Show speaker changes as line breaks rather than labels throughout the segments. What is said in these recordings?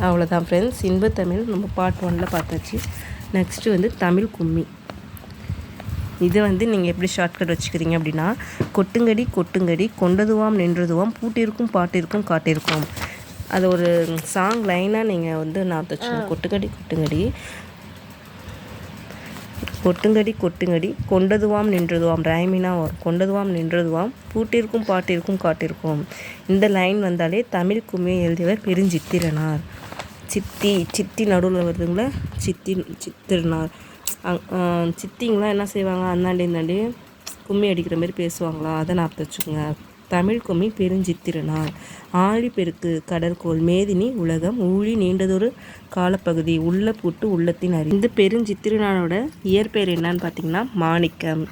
அவ்வளோதான் ஃப்ரெண்ட்ஸ், இன்பத்தமிழ் நம்ம பார்ட் 1 பார்த்தாச்சு. நெக்ஸ்ட்டு வந்து தமிழ் கும்மி. இது வந்து நீங்கள் எப்படி ஷார்ட்கட் வச்சுக்கிறீங்க அப்படின்னா, கொட்டுங்கடி கொட்டுங்கடி கொண்டதுவாம் நின்றதுவாம் பூட்டிருக்கும் பாட்டிருக்கும் காட்டிருக்கும். அது ஒரு சாங் லைனாக நீங்கள் வந்து நான் வச்சுக்கணும். கொட்டுங்கடி கொட்டுங்கடி கொட்டுங்கடி கொட்டுங்கடி கொண்டதுவாம் நின்றதுவாம் ரைமினா வரும். கொண்டதுவாம் நின்றதுவாம் பூட்டிருக்கும் பாட்டிருக்கும் காட்டிருக்கும். இந்த லைன் வந்தாலே தமிழ் கும்மியை எழுதியவர் பெருஞ்சித்திரனார். சித்தி நடுவில் வருதுங்களா, சித்திரனார். சித்திங்களாம் என்ன செய்வாங்க, அந்தாண்டி கும்மி அடிக்கிற மாதிரி பேசுவாங்களா, அதை நான் வச்சுக்கோங்க. தமிழ் கும்மி பெருஞ்சித்திரனார். ஆழி பெருக்கு கடற்கோள் மேதினி உலகம் ஊழி நீண்டதொரு காலப்பகுதி உள்ள பூட்டு உள்ளத்தின் அறி. இந்த பெருஞ்சித்திரனாரோட இயற்பெயர் என்னன்னு பார்த்தீங்கன்னா மாணிக்கம்.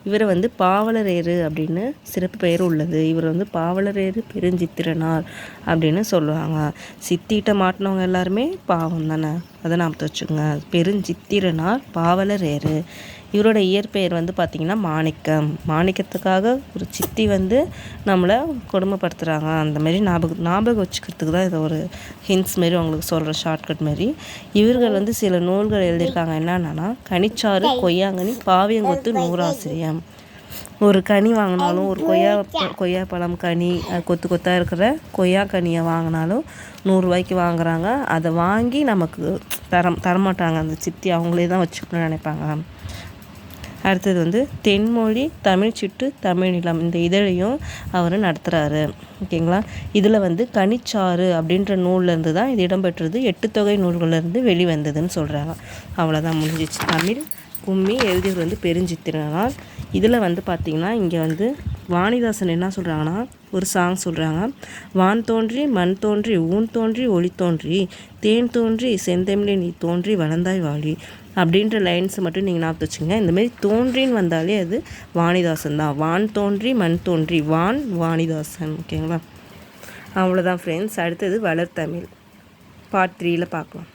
இவரை வந்து பாவலரேறு அப்படின்னு சிறப்பு பெயர் உள்ளது. இவர் வந்து பாவலரேறு பெருஞ்சித்திரனார் அப்படின்னு சொல்லுவாங்க. சித்திகிட்ட மாட்டினவங்க எல்லாருமே பாவம் தானே, அதை நாம் வச்சுக்கோங்க. பெருஞ்சித்திரனார் பாவலரேறு. இவரோட இயற்பெயர் வந்து பார்த்திங்கன்னா மாணிக்கம். மாணிக்கத்துக்காக ஒரு சித்தி வந்து நம்மளை கொடுமைப்படுத்துகிறாங்க. அந்த மாதிரி ஞாபகம் வச்சுக்கிறதுக்கு தான் இதை ஒரு ஹிண்ட்ஸ் மாரி அவங்களுக்கு சொல்கிற ஷார்ட்கட் மாரி. இவர்கள் வந்து சில நூல்கள் எழுதியிருக்காங்க. என்னென்னா கனிச்சாறு கொய்யாங்கனி பாவியங்கொத்து நூறாசிரியம். ஒரு கனி வாங்கினாலும், ஒரு கொய்யாப்பழம் கனி கொத்து கொத்தாக இருக்கிற கொய்யா கனியை வாங்கினாலும் 100 ரூபாய்க்கு வாங்குகிறாங்க. அதை வாங்கி நமக்கு தரமாட்டாங்க. அந்த சித்தி அவங்களே தான் வச்சுக்கணும்னு நினைப்பாங்க. அடுத்தது வந்து தென்மொழி தமிழ் சிட்டு தமிழ் நிலம், இந்த இதழையும் அவர் நடத்துகிறாரு. ஓகேங்களா. இதில் வந்து கனிச்சாறு அப்படின்ற நூல்லேருந்து தான் இது இடம்பெற்றது. 8 தொகை நூல்கள்லேருந்து வெளிவந்ததுன்னு சொல்கிறாங்க. அவ்வளோதான், முடிஞ்சிச்சு. தமிழ் கும்மி எழுதியவர் வந்து பெருஞ்சித்திரனார். இதில் வந்து பார்த்திங்கன்னா இங்கே வந்து வாணிதாசன் என்ன சொல்கிறாங்கன்னா, ஒரு சாங் சொல்கிறாங்க. வான் தோன்றி மண் தோன்றி ஊன் தோன்றி ஒளி தோன்றி தேன் தோன்றி செந்தமிழே நீ தோன்றி வளர்ந்தாய் வாழி அப்படின்ற லைன்ஸ் மட்டும் நீங்கள் ஞாபகம் வச்சுங்க. இந்தமாரி தோன்றின்னு வந்தாலே அது வாணிதாசன் தான். வான் தோன்றி மண் தோன்றி வாணிதாசன். ஓகேங்களா. அவ்வளோதான் ஃப்ரெண்ட்ஸ். அடுத்தது வளர்த்தமிழ் பார்ட் 3 பார்க்கலாம்.